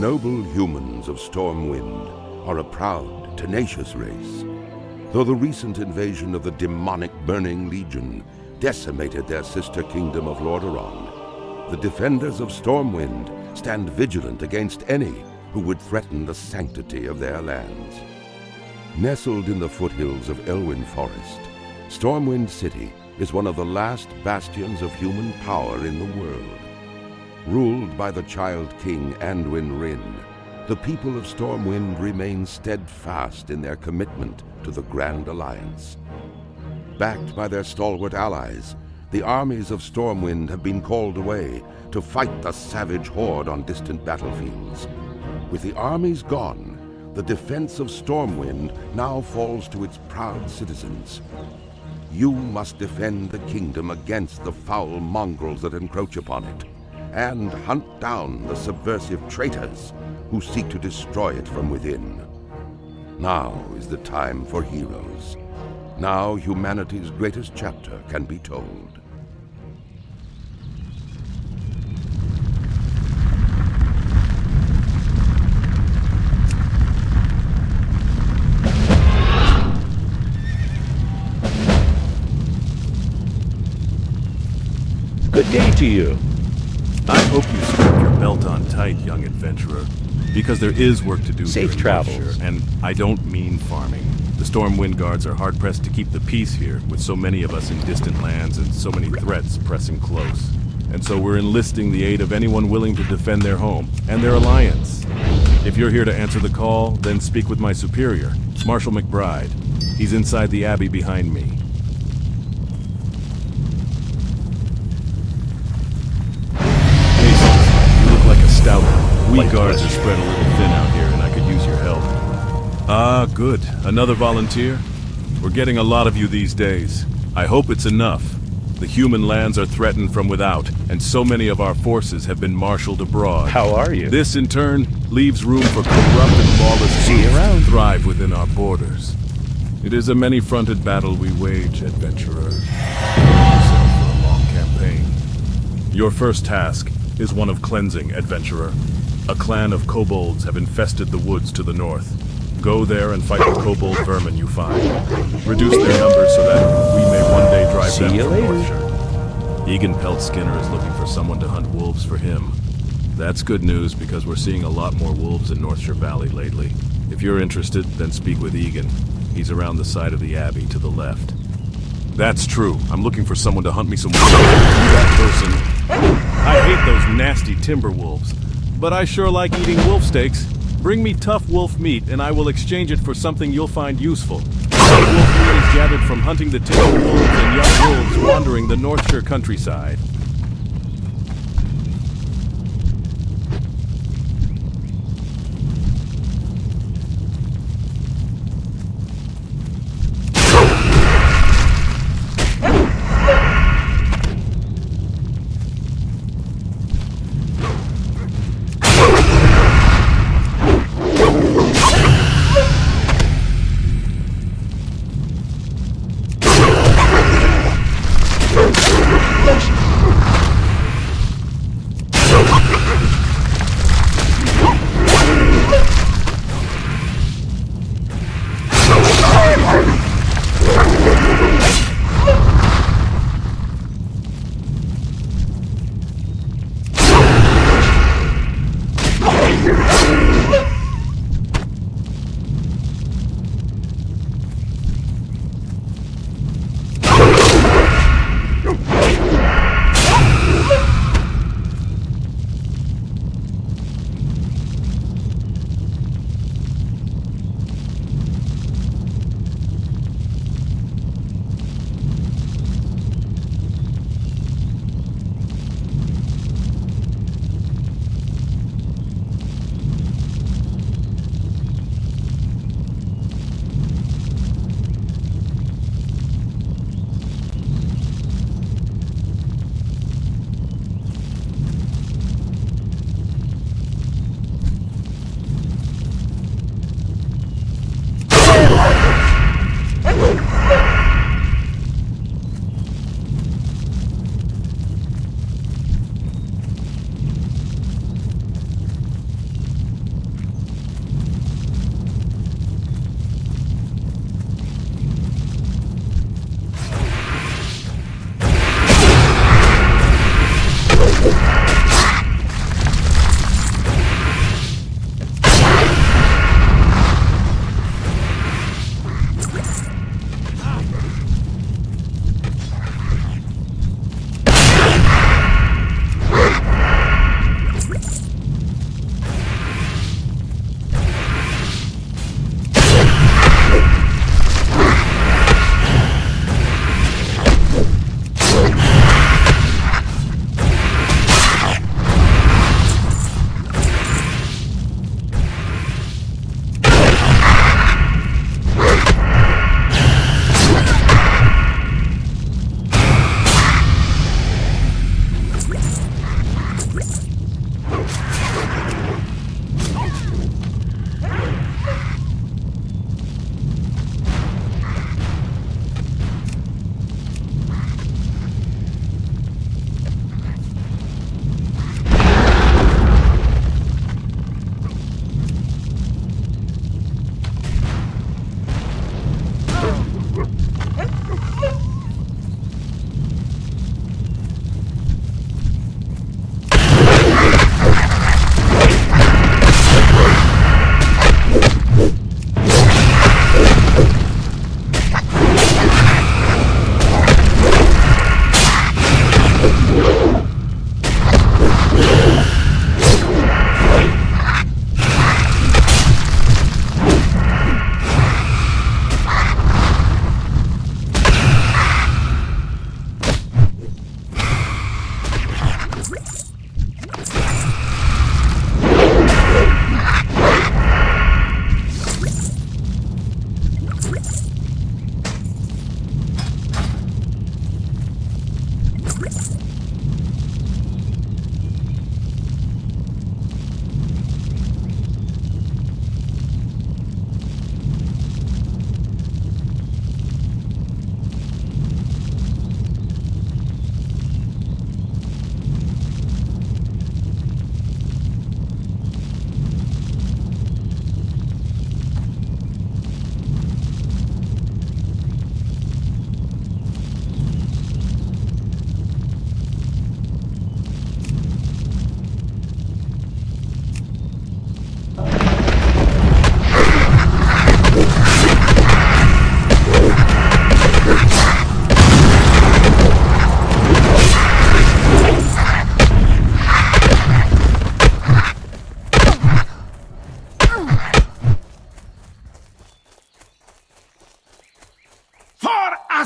noble humans of Stormwind are a proud, tenacious race. Though the recent invasion of the demonic Burning Legion decimated their sister kingdom of Lordaeron, the defenders of Stormwind stand vigilant against any who would threaten the sanctity of their lands. Nestled in the foothills of Elwyn Forest, Stormwind City is one of the last bastions of human power in the world. Ruled by the Child King Anduin Wrynn, the people of Stormwind remain steadfast in their commitment to the Grand Alliance. Backed by their stalwart allies, the armies of Stormwind have been called away to fight the savage horde on distant battlefields. With the armies gone, the defense of Stormwind now falls to its proud citizens. You must defend the kingdom against the foul mongrels that encroach upon it, and hunt down the subversive traitors who seek to destroy it from within. Now is the time for heroes. Now humanity's greatest chapter can be told. Good day to you. I hope you strap your belt on tight, young adventurer, because there is work to do Safe here in travels. Yorkshire, and I don't mean farming. The Stormwind Guards are hard-pressed to keep the peace here, with so many of us in distant lands and so many threats pressing close. And so we're enlisting the aid of anyone willing to defend their home and their alliance. If you're here to answer the call, then speak with my superior, Marshal McBride. He's inside the abbey behind me. We guards are spread a little thin out here, and I could use your help. Ah, good. Another volunteer? We're getting a lot of you these days. I hope it's enough. The human lands are threatened from without, and so many of our forces have been marshaled abroad. How are you? This, in turn, leaves room for corrupt and lawless See you groups around. to thrive within our borders. It is a many-fronted battle we wage, adventurer. Prepare yourself for a long campaign. Your first task is one of cleansing, adventurer. A clan of kobolds have infested the woods to the north. Go there and fight the kobold vermin you find. Reduce their numbers so that we may one day drive See them you from later. Northshire. Egan Pelt Skinner is looking for someone to hunt wolves for him. That's good news because we're seeing a lot more wolves in Northshire Valley lately. If you're interested, then speak with Egan. He's around the side of the abbey to the left. That's true. I'm looking for someone to hunt me some wolves. You that person. I hate those nasty timber wolves. But I sure like eating wolf steaks. Bring me tough wolf meat, and I will exchange it for something you'll find useful. Some wolf meat is gathered from hunting the timber wolves and young wolves wandering the Northshire countryside.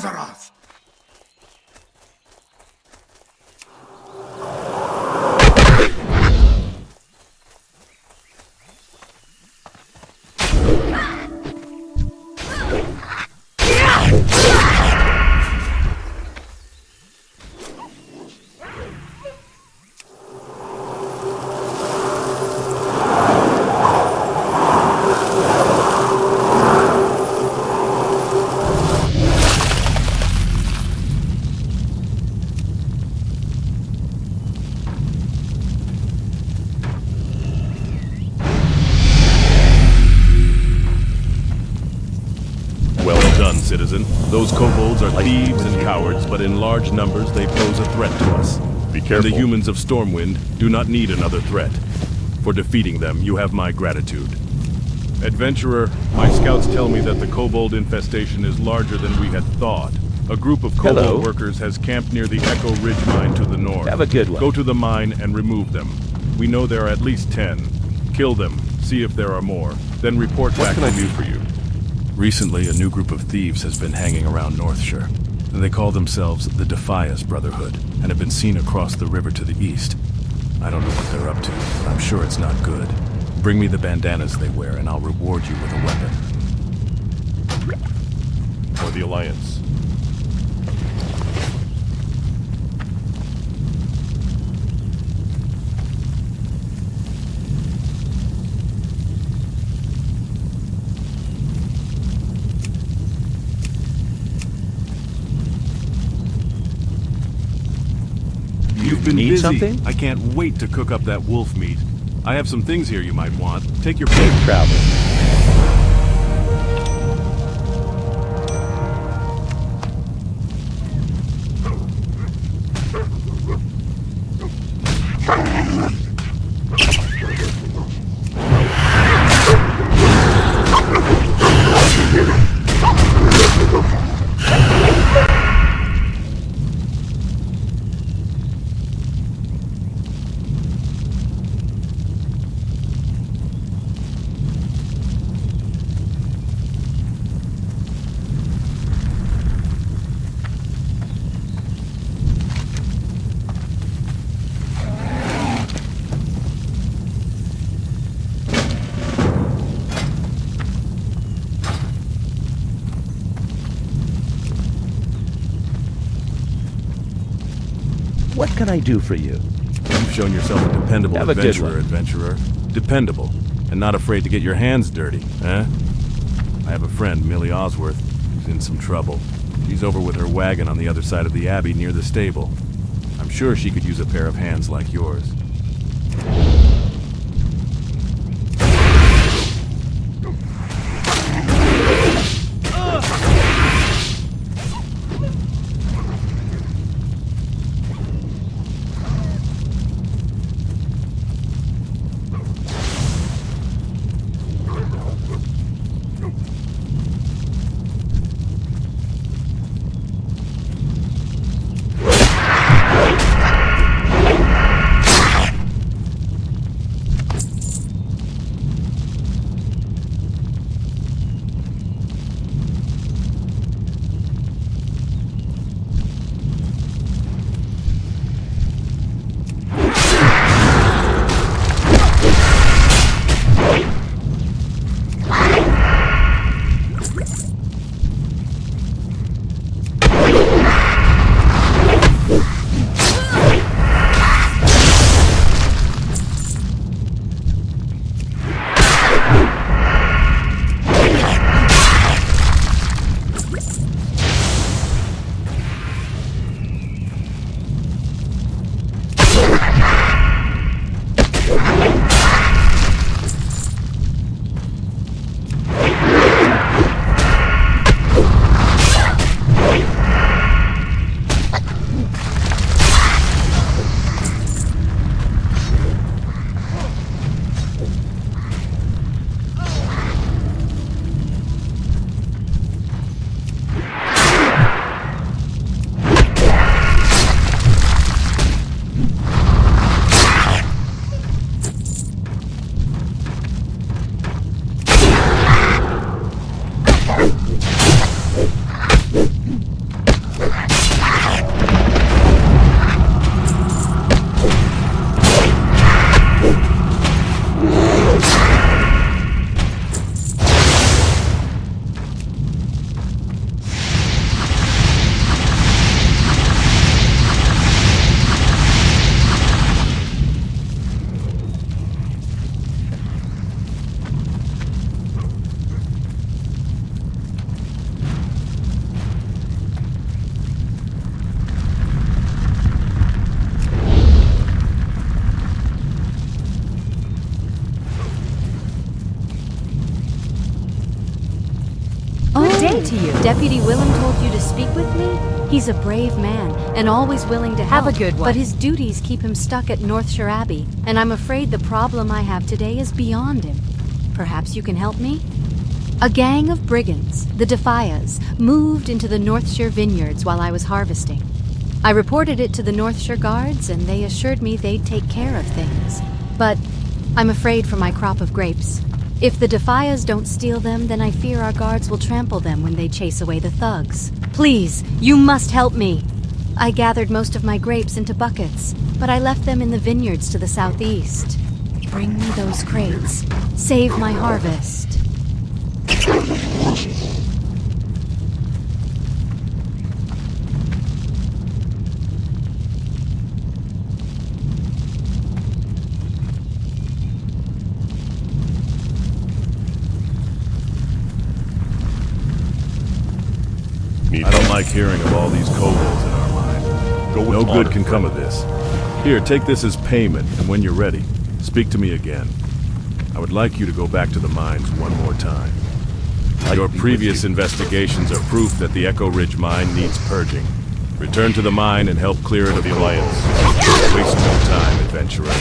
Azeroth! Citizen. Those kobolds are thieves and cowards, but in large numbers they pose a threat to us. Be careful. And the humans of Stormwind do not need another threat. For defeating them, you have my gratitude. Adventurer, my scouts tell me that the kobold infestation is larger than we had thought. A group of kobold workers has camped near the Echo Ridge mine to the north. Have a good one. Go to the mine and remove them. We know there are at least 10. Kill them, see if there are more, then report back to me for you. Recently, a new group of thieves has been hanging around Northshire. They call themselves the Defias Brotherhood, and have been seen across the river to the east. I don't know what they're up to, but I'm sure it's not good. Bring me the bandanas they wear, and I'll reward you with a weapon. For the Alliance. You've been Need busy. something? I can't wait to cook up that wolf meat. I have some things here you might want. Take your Safe pick. travel. What can I do for you? You've shown yourself a dependable Have a good adventurer. Dependable, and not afraid to get your hands dirty, eh? I have a friend, Millie Osworth, who's in some trouble. She's over with her wagon on the other side of the abbey near the stable. I'm sure she could use a pair of hands like yours. it to you. Deputy Willem told you to speak with me? He's a brave man and always willing to help. Have a good one. But his duties keep him stuck at Northshire Abbey, and I'm afraid the problem I have today is beyond him. Perhaps you can help me? A gang of brigands, the Defias, moved into the Northshire vineyards while I was harvesting. I reported it to the Northshire Guards, and they assured me they'd take care of things. But I'm afraid for my crop of grapes. If the Defias don't steal them, then I fear our guards will trample them when they chase away the thugs. Please, you must help me! I gathered most of my grapes into buckets, but I left them in the vineyards to the southeast. Bring me those crates. Save my harvest. I don't like hearing of all these kobolds in our mine. Go with No good honor, can come friend. of this. Here, take this as payment, and when you're ready, speak to me again. I would like you to go back to the mines one more time. Your previous investigations are proof that the Echo Ridge mine needs purging. Return to the mine and help clear it of the Alliance. Waste no time, adventurer.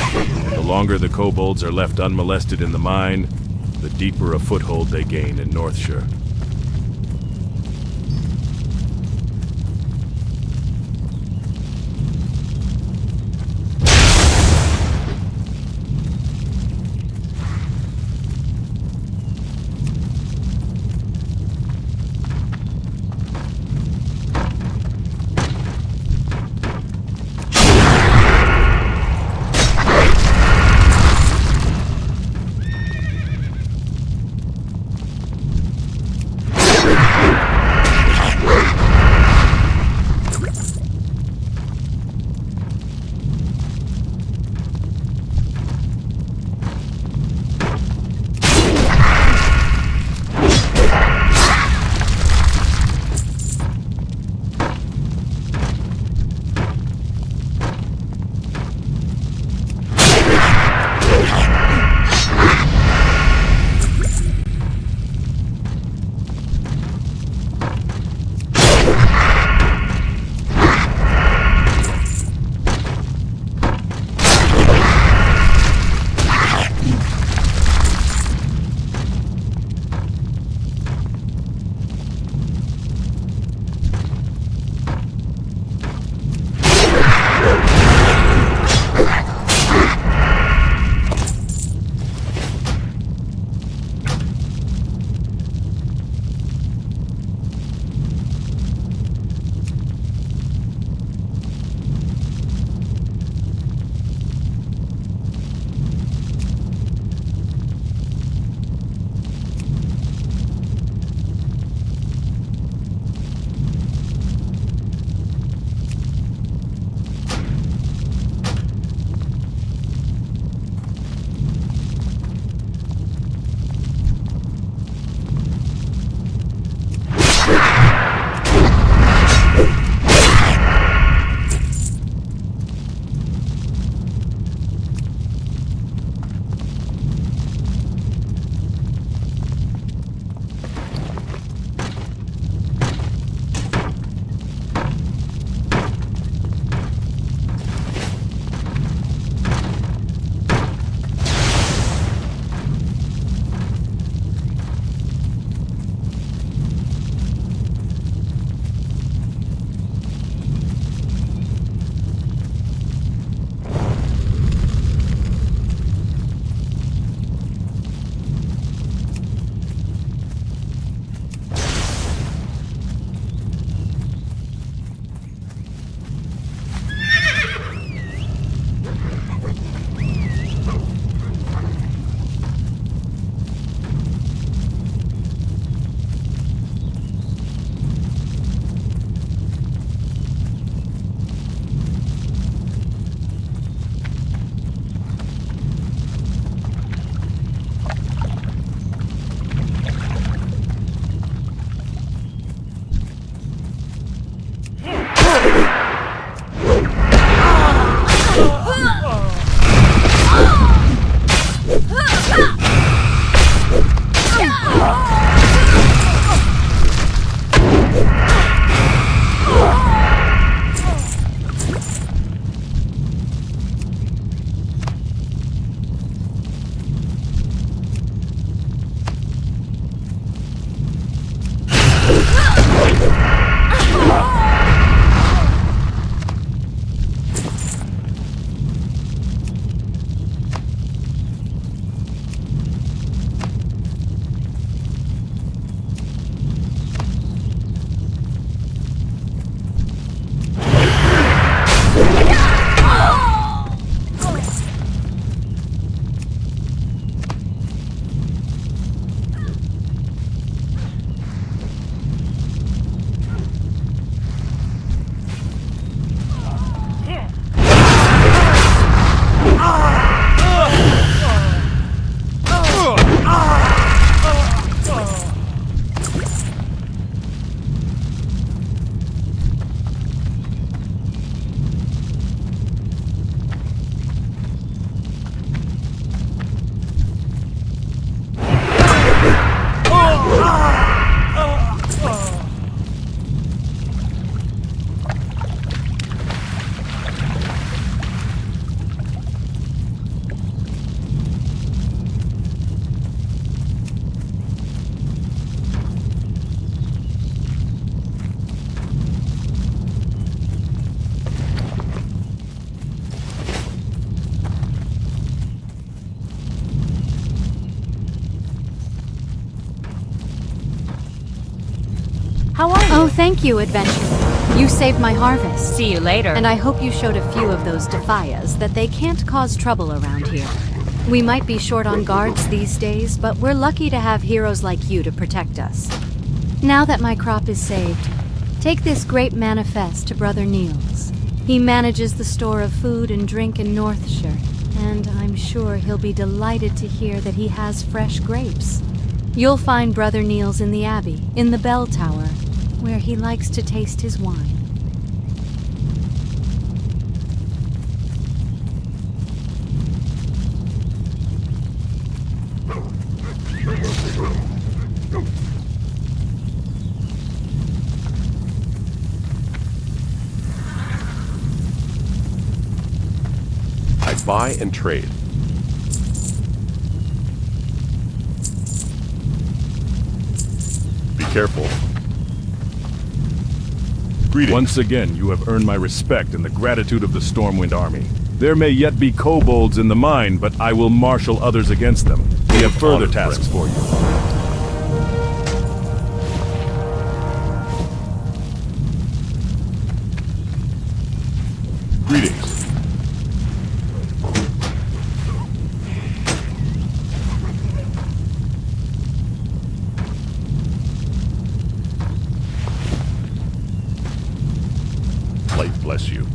The longer the kobolds are left unmolested in the mine, the deeper a foothold they gain in Northshire. How are you? Oh, thank you, adventurer. You saved my harvest. See you later. And I hope you showed a few of those defias that they can't cause trouble around here. We might be short on guards these days, but we're lucky to have heroes like you to protect us. Now that my crop is saved, take this great manifest to Brother Niels. He manages the store of food and drink in Northshire, and I'm sure he'll be delighted to hear that he has fresh grapes. You'll find Brother Niels in the Abbey, in the bell tower, where he likes to taste his wine. I buy and trade. Be careful. Greetings. Once again, you have earned my respect and the gratitude of the Stormwind Army. There may yet be kobolds in the mine, but I will marshal others against them. We have further Honor, tasks for you. Greetings. Light bless you.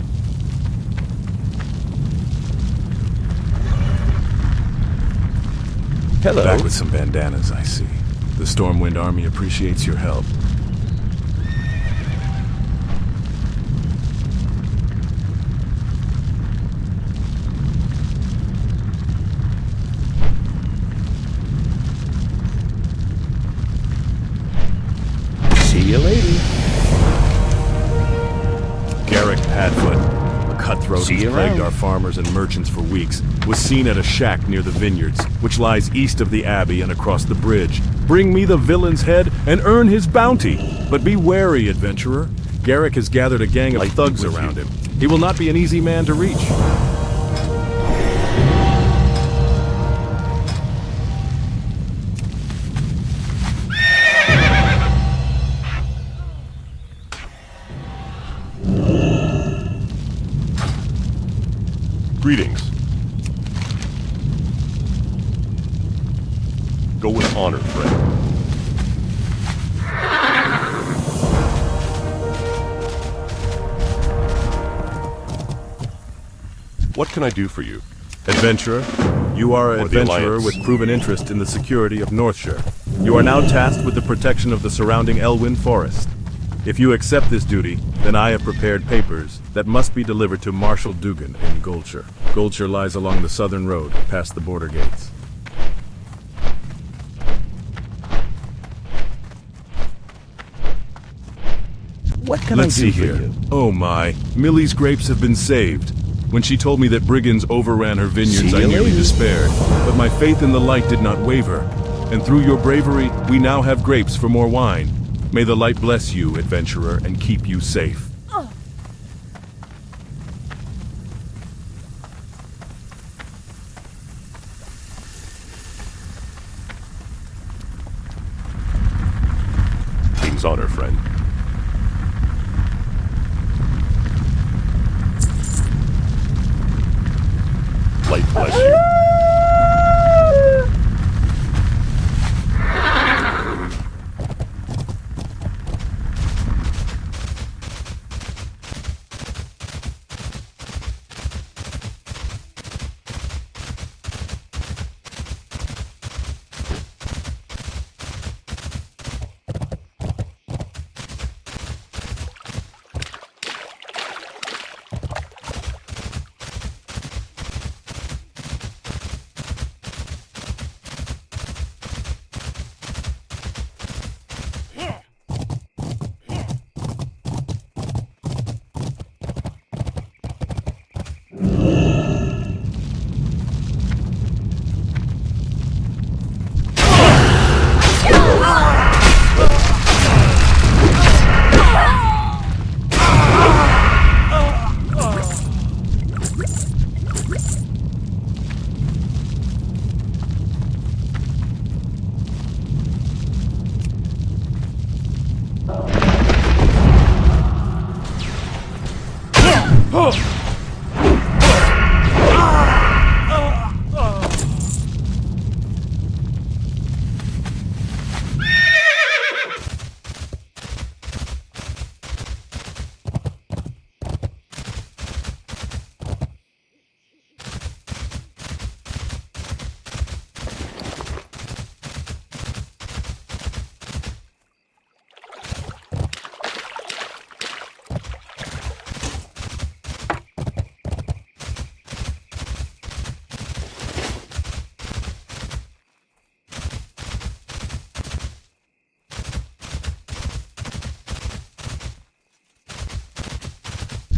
Hello. Back with some bandanas, I see. The Stormwind Army appreciates your help. See you later. Garrick Padfoot, a cutthroat See who's you plagued around. our farmers and merchants for weeks, was seen at a shack near the vineyards, which lies east of the Abbey and across the bridge. Bring me the villain's head and earn his bounty. But be wary, adventurer. Garrick has gathered a gang of Light thugs with around you. him. He will not be an easy man to reach. Greetings. Go with honor, friend. What can I do for you? Adventurer, you are an Or the adventurer Alliance. with proven interest in the security of Northshire. You are now tasked with the protection of the surrounding Elwyn Forest. If you accept this duty, then I have prepared papers that must be delivered to Marshal Dugan in Goldshire. Goldshire lies along the southern road, past the border gates. What can Let's I do see for here. you? Oh my, Millie's grapes have been saved. When she told me that brigands overran her vineyards, See I you nearly later. despaired. But my faith in the light did not waver. And through your bravery, we now have grapes for more wine. May the light bless you, adventurer, and keep you safe. King's honor, friend. Light bless you.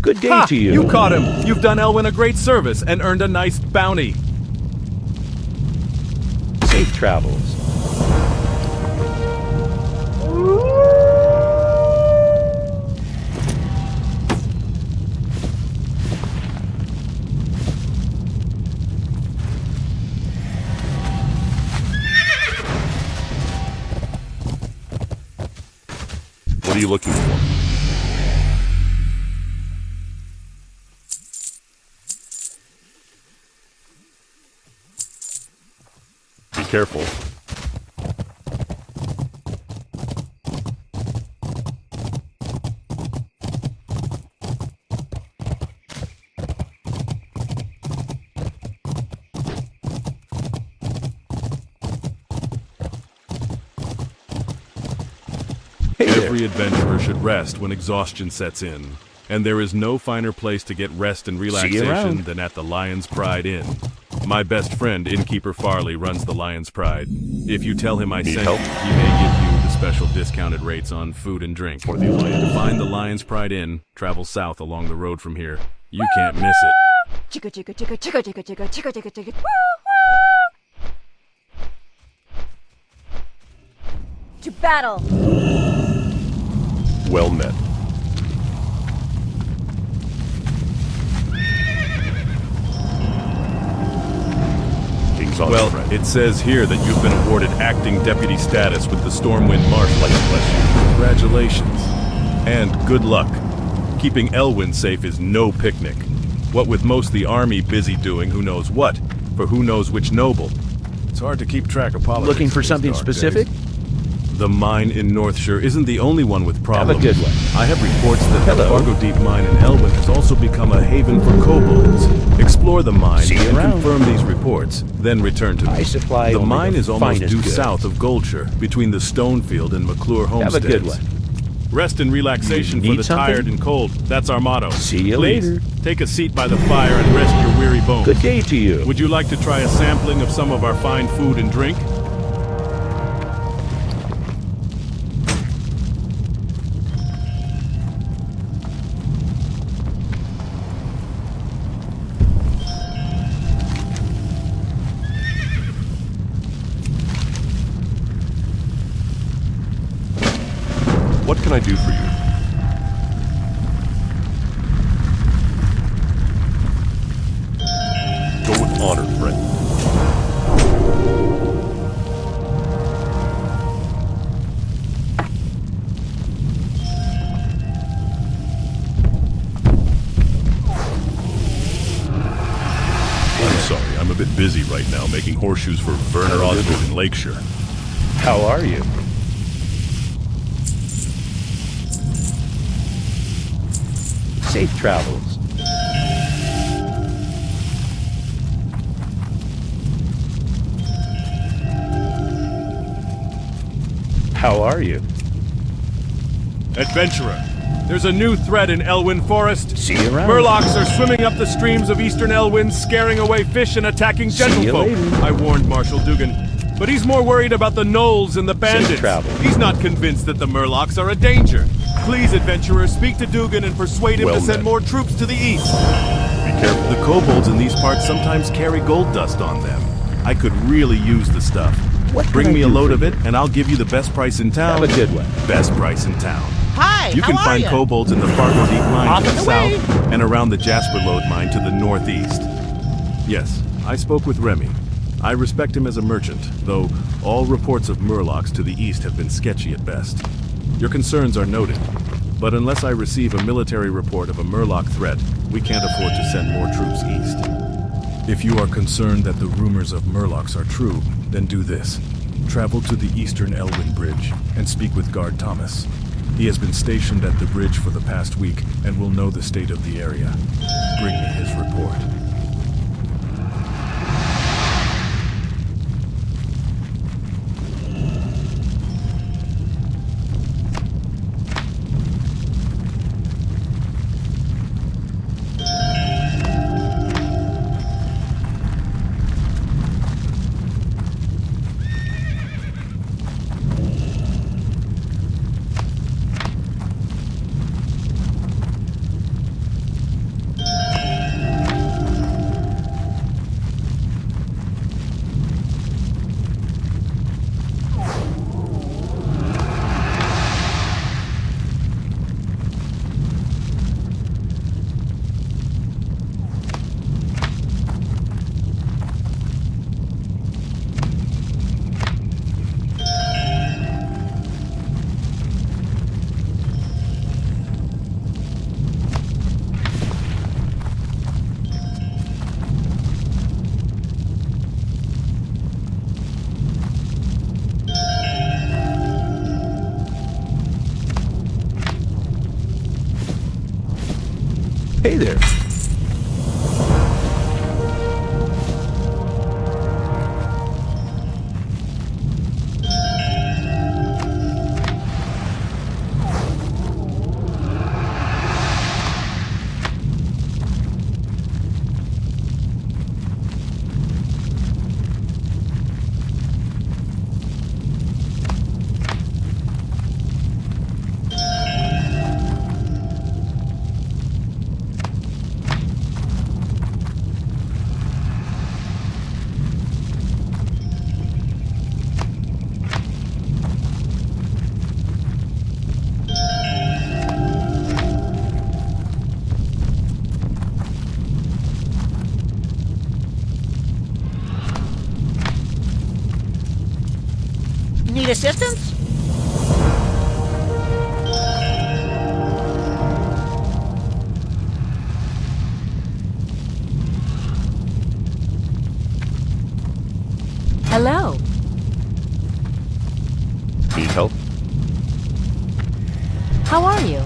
Good day Ha! to you. You caught him! You've done Elwyn a great service and earned a nice bounty. Safe travels. What are you looking for? Be careful. Hey there. Every adventurer should rest when exhaustion sets in. And there is no finer place to get rest and relaxation around. than at the Lion's Pride Inn. My best friend, Innkeeper Farley, runs the Lion's Pride. If you tell him I Need sent you, help? he may give you the special discounted rates on food and drink. For the Alliance. To find the Lion's Pride Inn, travel south along the road from here. You can't miss it. Chicka chicka chicka chicka chicka chicka chicka chicka chicka. To battle. Well met. King's honor, Well, friend. it says here that you've been awarded acting deputy status with the Stormwind Marshal. Congratulations. And good luck. Keeping Elwyn safe is no picnic. What with most of the army busy doing who knows what, for who knows which noble. It's hard to keep track of politics. Looking for these something dark specific? days. The mine in Northshire isn't the only one with problems. good one. I have reports that the Hello. Fargo Deep mine in Elwyn has also become a haven for kobolds. Explore the mine See you and around. confirm these reports, then return to me. I supply The only mine the is almost finest due goods. south of Goldshire, between the Stonefield and McClure Have a homesteads. good one. Rest and relaxation You for need the something? tired and cold. That's our motto. See you Please, later. take a seat by the fire and rest your weary bones. Good day to you. Would you like to try a sampling of some of our fine food and drink? What can I do for you? Go with honor, friend. I'm sorry, I'm a bit busy right now making horseshoes for Werner Osgood in Lakeshire. How are you? Safe travels. How are you? Adventurer, there's a new threat in Elwyn Forest. See you around. Murlocs are swimming up the streams of eastern Elwyn, scaring away fish and attacking See you gentlefolk. later. I warned Marshal Dugan, but he's more worried about the gnolls and the bandits. travel. He's not convinced that the Murlocs are a danger. Please, adventurer, speak to Dugan and persuade him Well to send met. more troops to the east. Be careful. The kobolds in these parts sometimes carry gold dust on them. I could really use the stuff. What can Bring I me a do load for of you? it, and I'll give you the best price in town. Have a good one. Best price in town. Hi, You can how are find ya? kobolds in the Fargo Deep mine Off to the and away. south and around the Jasper Lode mine to the northeast. Yes, I spoke with Remy. I respect him as a merchant, though all reports of Murlocs to the east have been sketchy at best. Your concerns are noted, but unless I receive a military report of a Murloc threat, we can't afford to send more troops east. If you are concerned that the rumors of Murlocs are true, then do this. Travel to the eastern Elwyn Bridge and speak with Guard Thomas. He has been stationed at the bridge for the past week and will know the state of the area. Bring me his report. Hey there. Need assistance? Hello. Need help? How are you?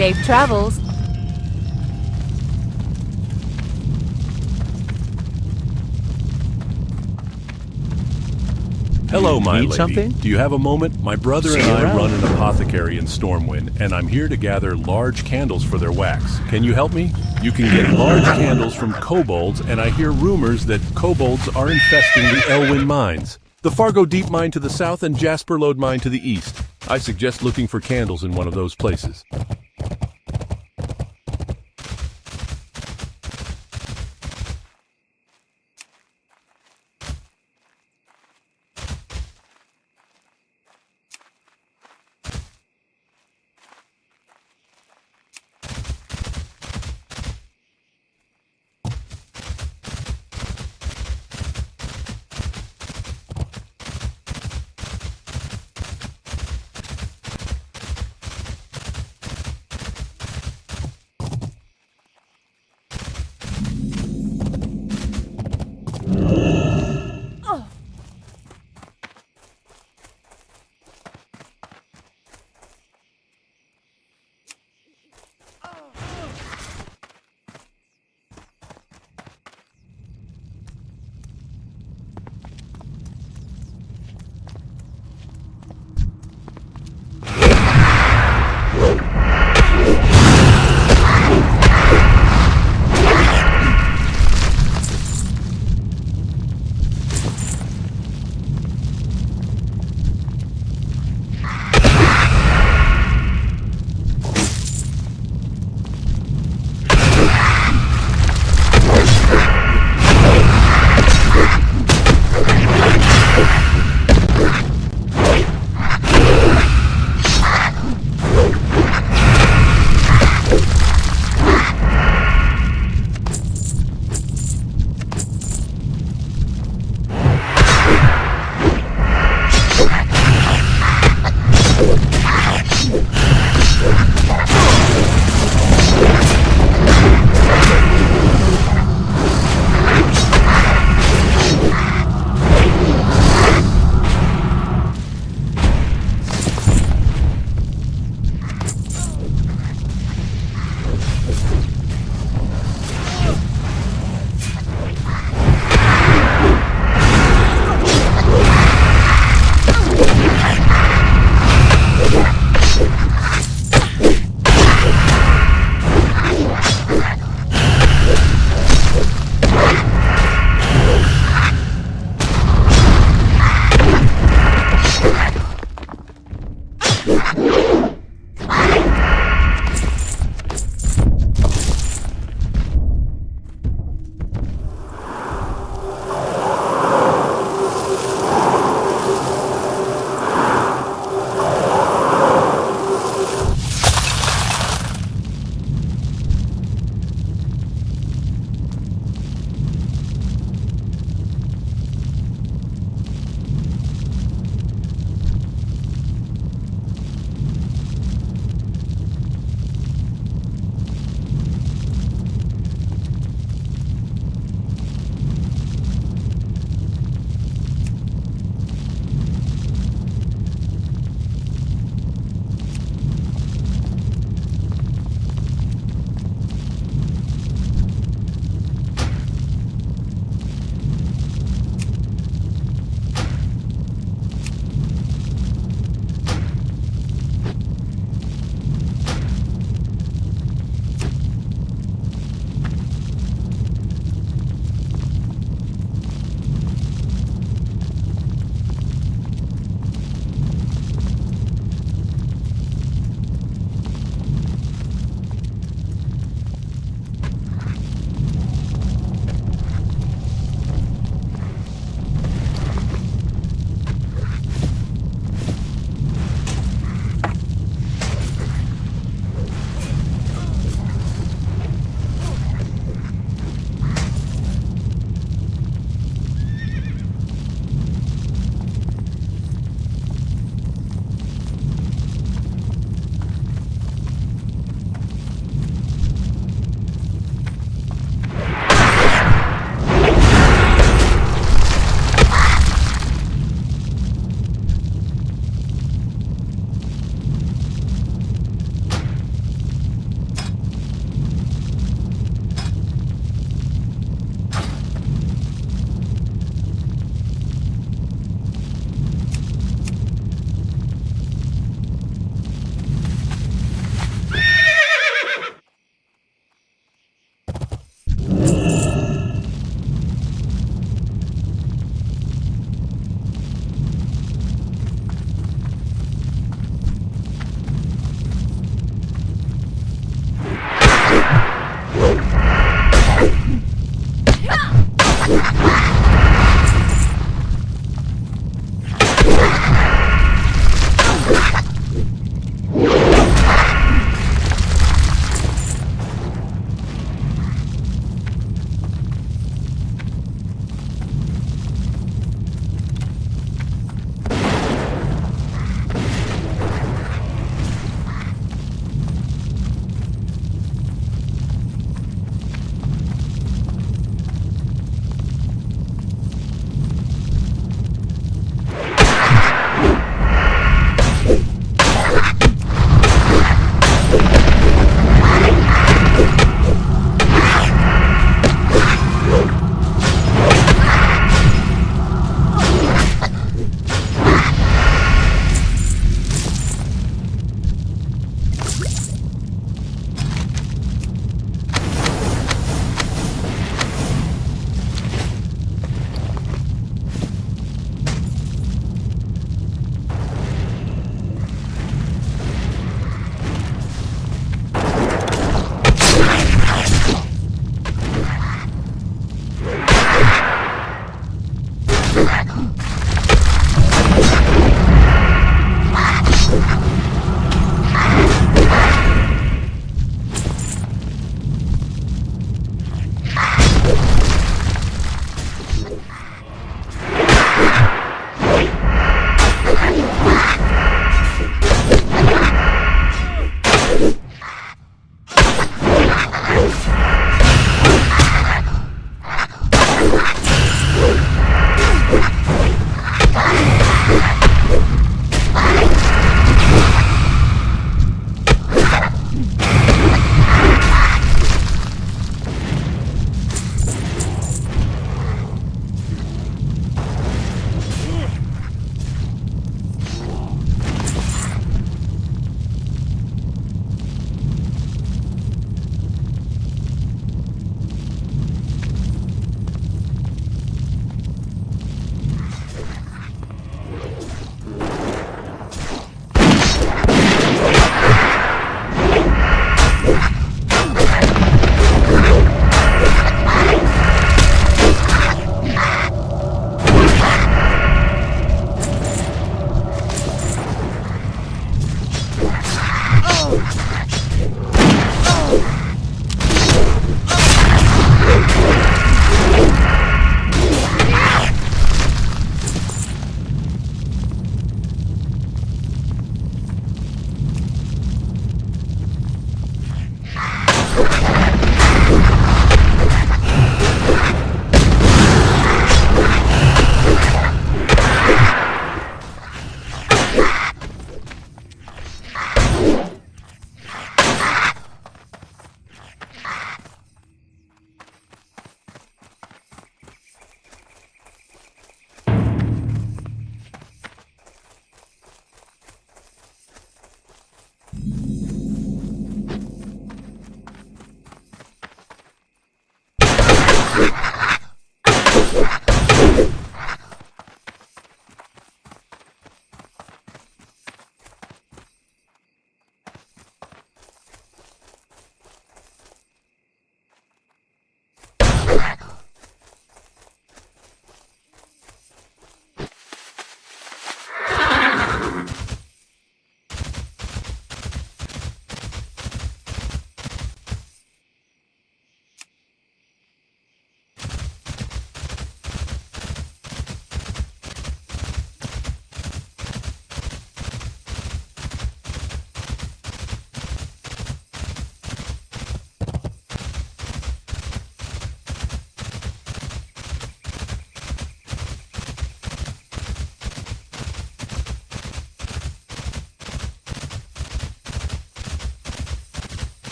Safe travels. Hello, my Need lady. something? Do you have a moment? My brother and See you I around. run an apothecary in Stormwind, and I'm here to gather large candles for their wax. Can you help me? You can get large candles from kobolds, and I hear rumors that kobolds are infesting the Elwyn mines. The Fargo Deep Mine to the south and Jasper Lode Mine to the east. I suggest looking for candles in one of those places.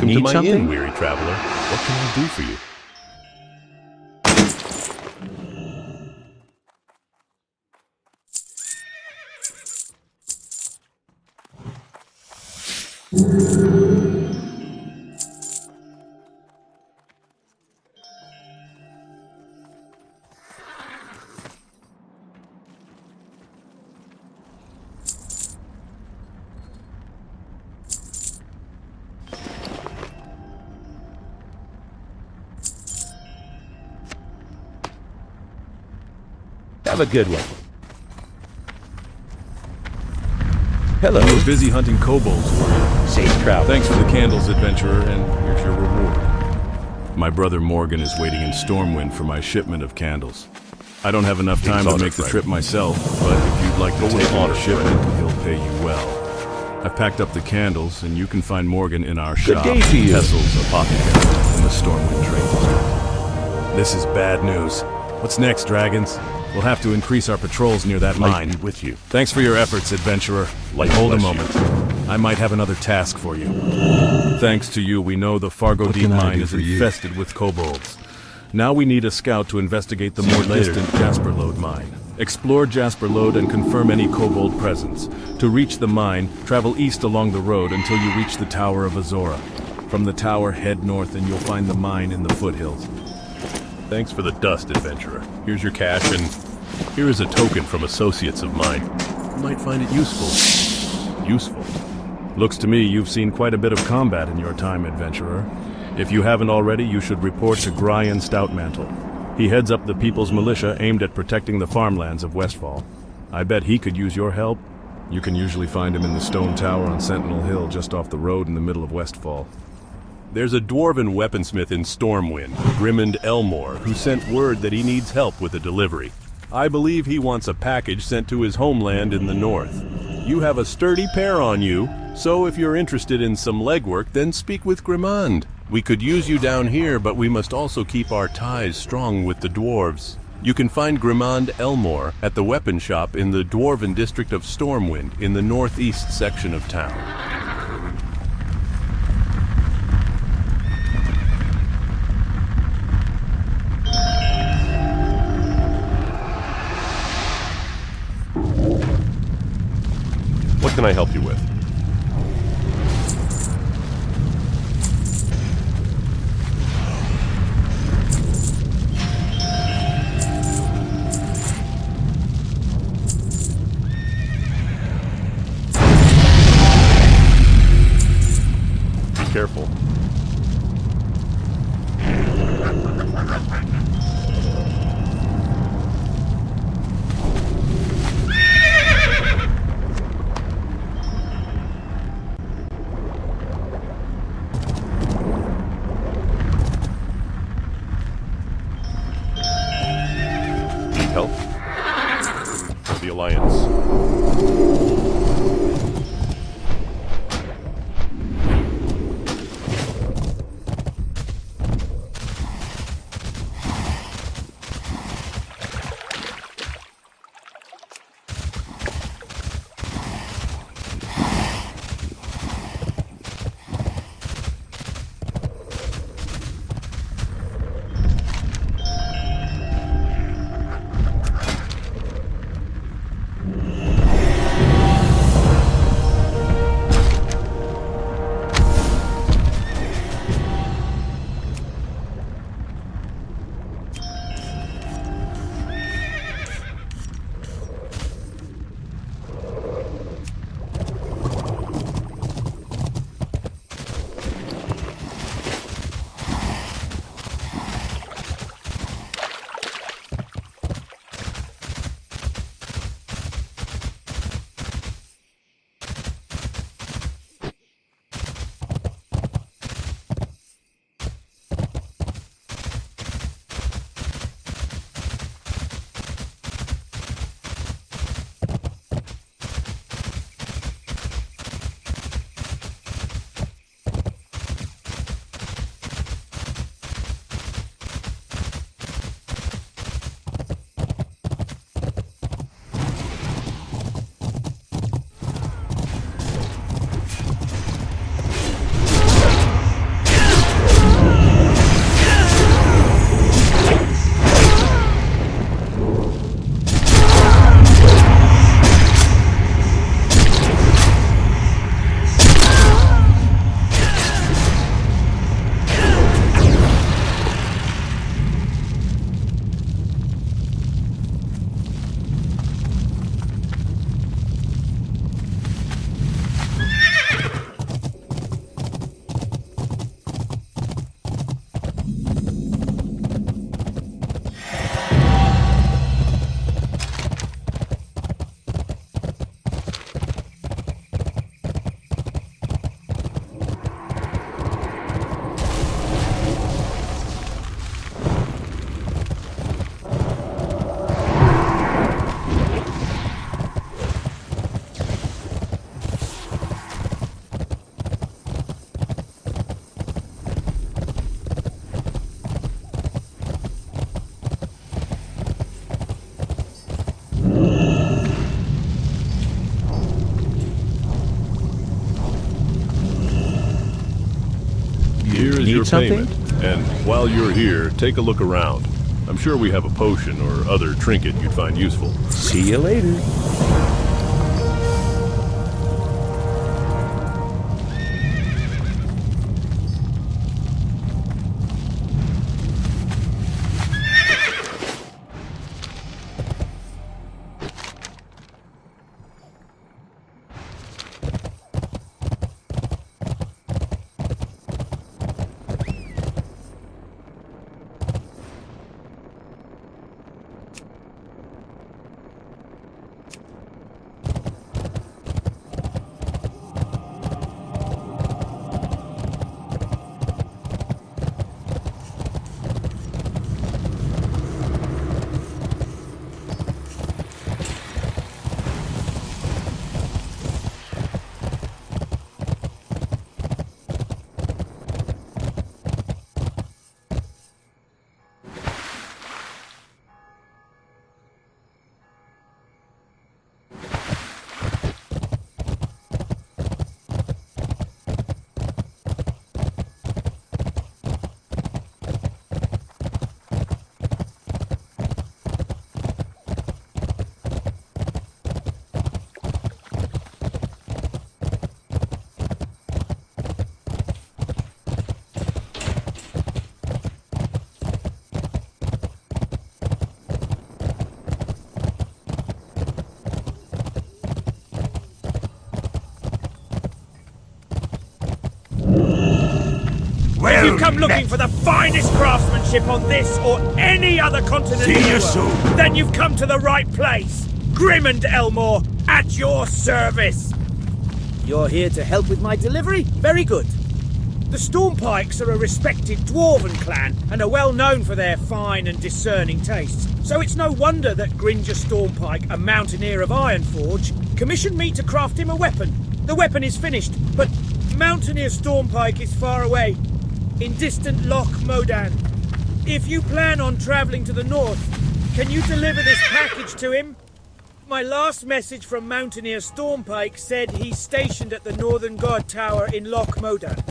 Welcome to Need my something? inn, weary traveler. What can I do for you? Have a good one. Hello. I was busy hunting kobolds for you. Safe travel. Thanks for the candles, adventurer, and here's your reward. My brother Morgan is waiting in Stormwind for my shipment of candles. I don't have enough time to make the trip myself, but if you'd like to take on the shipment, he'll pay you well. I've packed up the candles, and you can find Morgan in our shop, day to you. Kessel's Apothecary, in the Stormwind Trade District. This is bad news. What's next, dragons? We'll have to increase our patrols near that mine. Be with you. Thanks for your efforts, adventurer. Hold a moment. I might have another task for you. Thanks to you, we know the Fargo Deep mine is infested with kobolds. Now we need a scout to investigate the more distant Jasper Lode mine. Explore Jasper Lode and confirm any kobold presence. To reach the mine, travel east along the road until you reach the Tower of Azora. From the tower, head north and you'll find the mine in the foothills. Thanks for the dust, adventurer. Here's your cash, and here is a token from associates of mine. You might find it useful. Useful. Looks to me you've seen quite a bit of combat in your time, adventurer. If you haven't already, you should report to Gryan Stoutmantle. He heads up the People's Militia aimed at protecting the farmlands of Westfall. I bet he could use your help. You can usually find him in the stone tower on Sentinel Hill just off the road in the middle of Westfall. There's a dwarven weaponsmith in Stormwind, Grimmond Elmore, who sent word that he needs help with a delivery. I believe he wants a package sent to his homeland in the north. You have a sturdy pair on you, so if you're interested in some legwork, then speak with Grimmond. We could use you down here, but we must also keep our ties strong with the dwarves. You can find Grimmond Elmore at the weapon shop in the Dwarven district of Stormwind in the northeast section of town. What can I help you with? Be careful. Help? The Alliance. Need something? payment. And while you're here, take a look around. I'm sure we have a potion or other trinket you'd find useful. See you later. If you come looking for the finest craftsmanship on this or any other continent in the world, then you've come to the right place. Grim and Elmore, at your service. You're here to help with my delivery? Very good. The Stormpikes are a respected dwarven clan and are well known for their fine and discerning tastes. So it's no wonder that Gringer Stormpike, a mountaineer of Ironforge, commissioned me to craft him a weapon. The weapon is finished, but Mountaineer Stormpike is far away, in distant Loch Modan. If you plan on travelling to the north, can you deliver this package to him? My last message from Mountaineer Stormpike said he's stationed at the Northern Guard Tower in Loch Modan.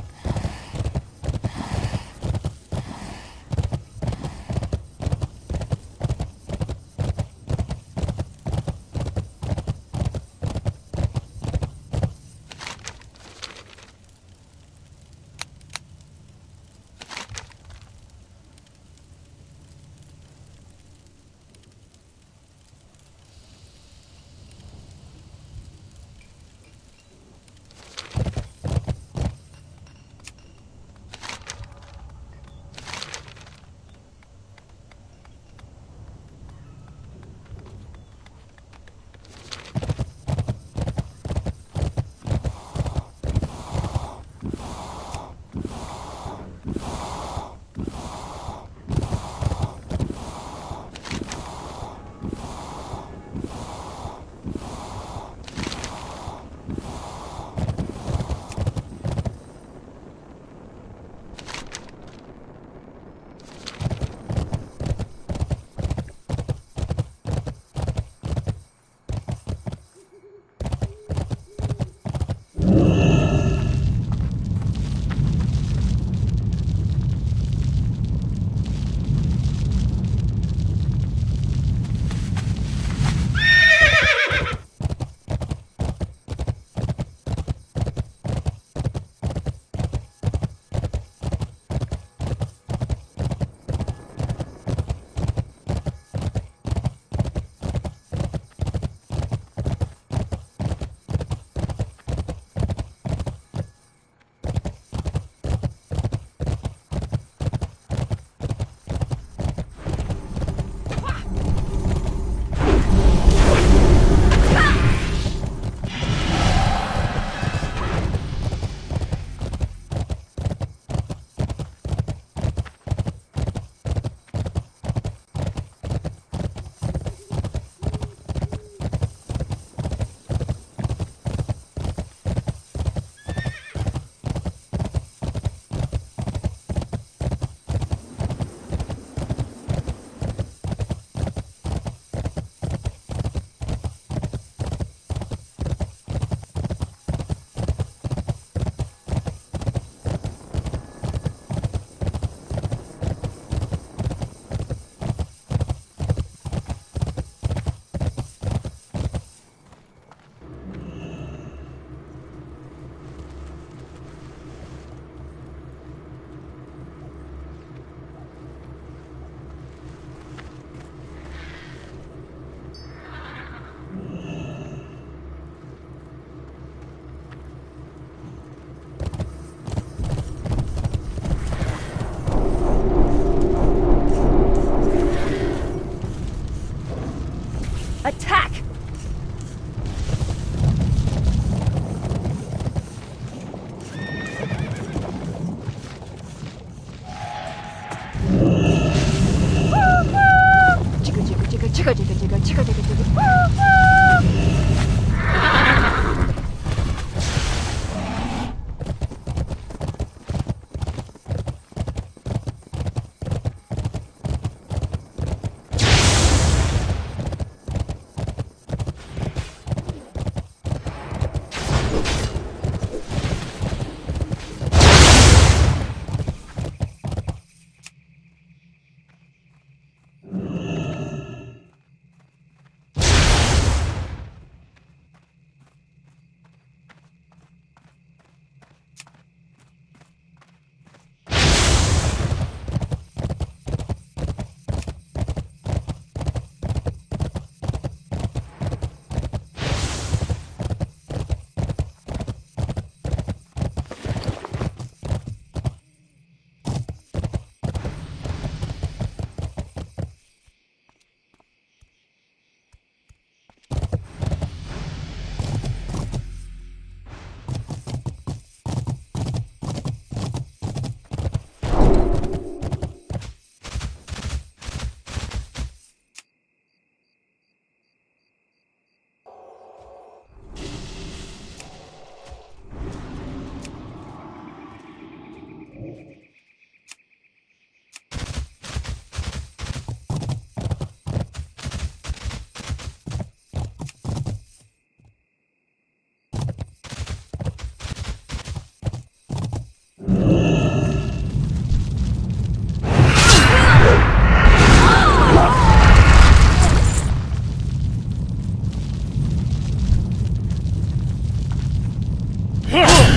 Hello.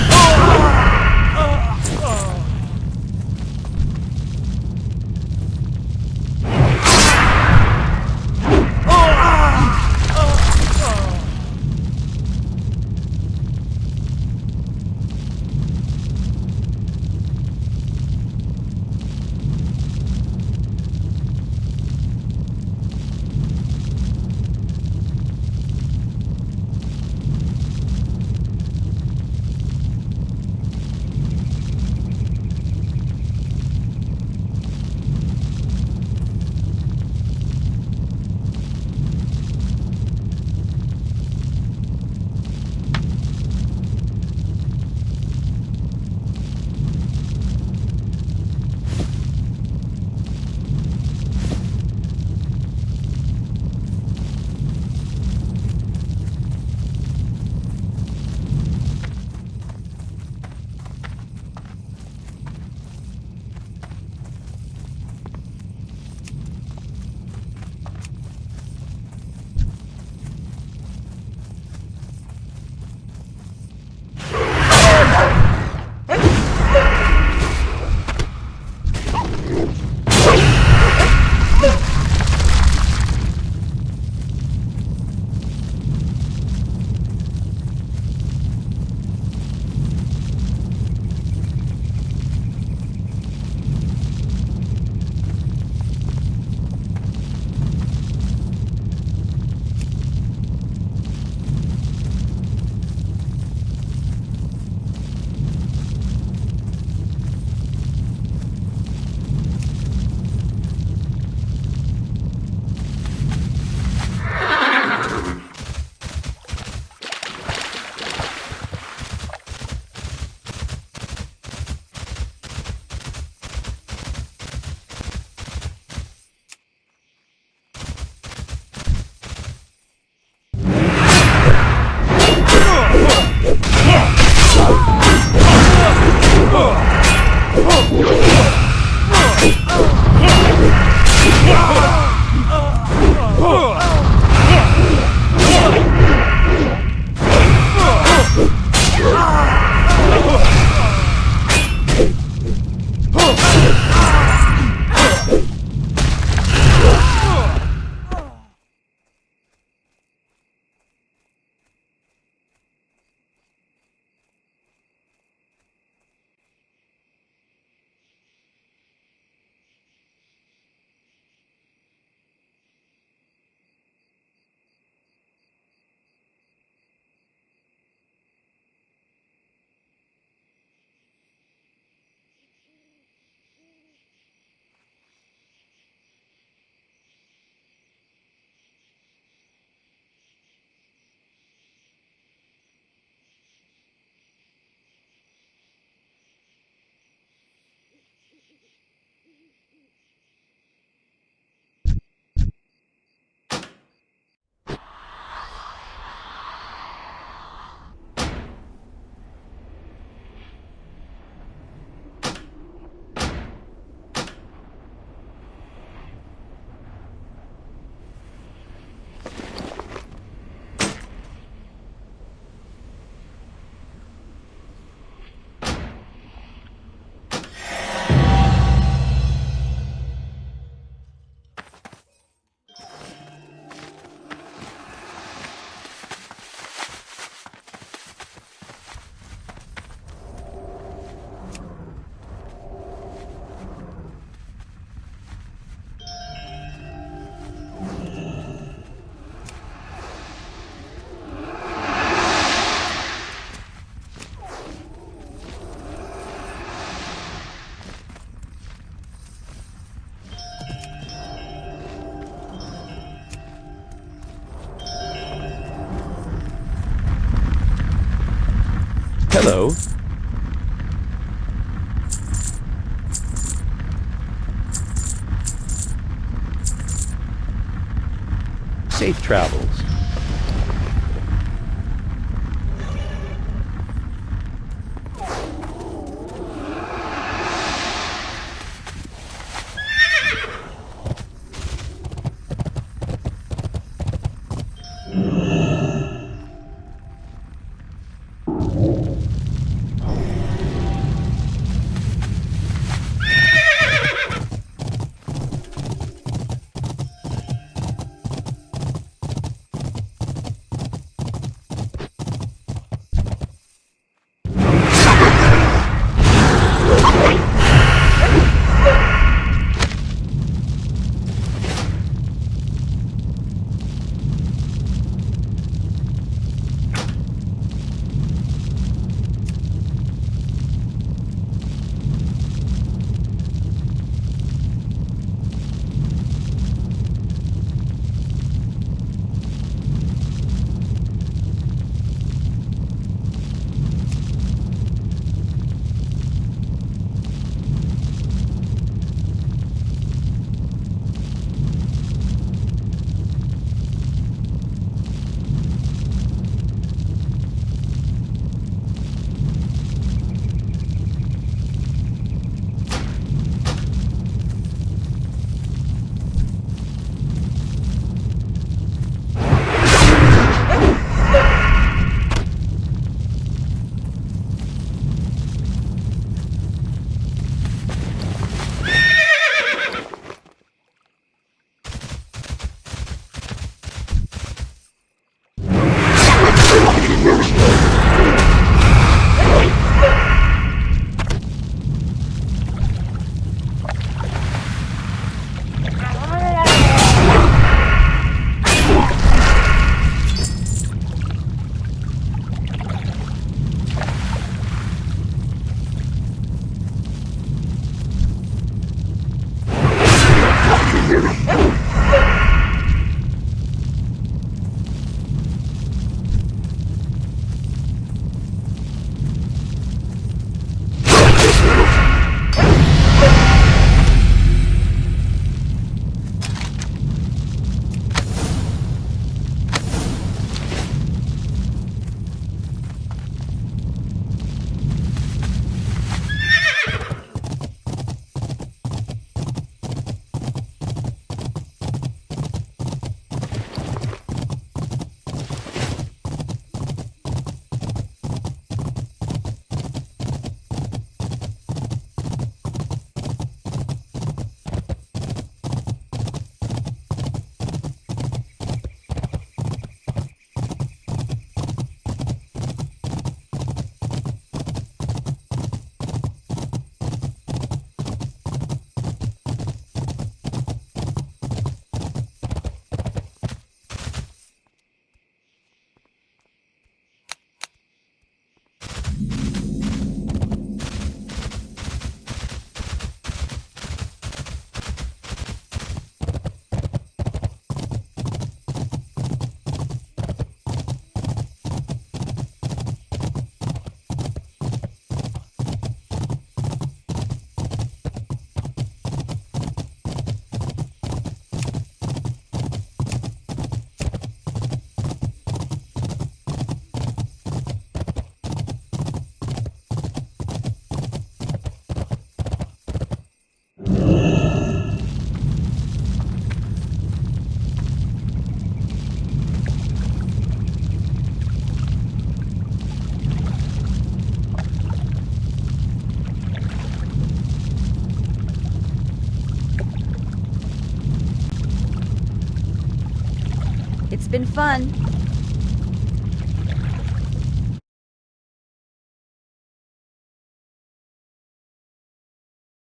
Safe travels. It's been fun.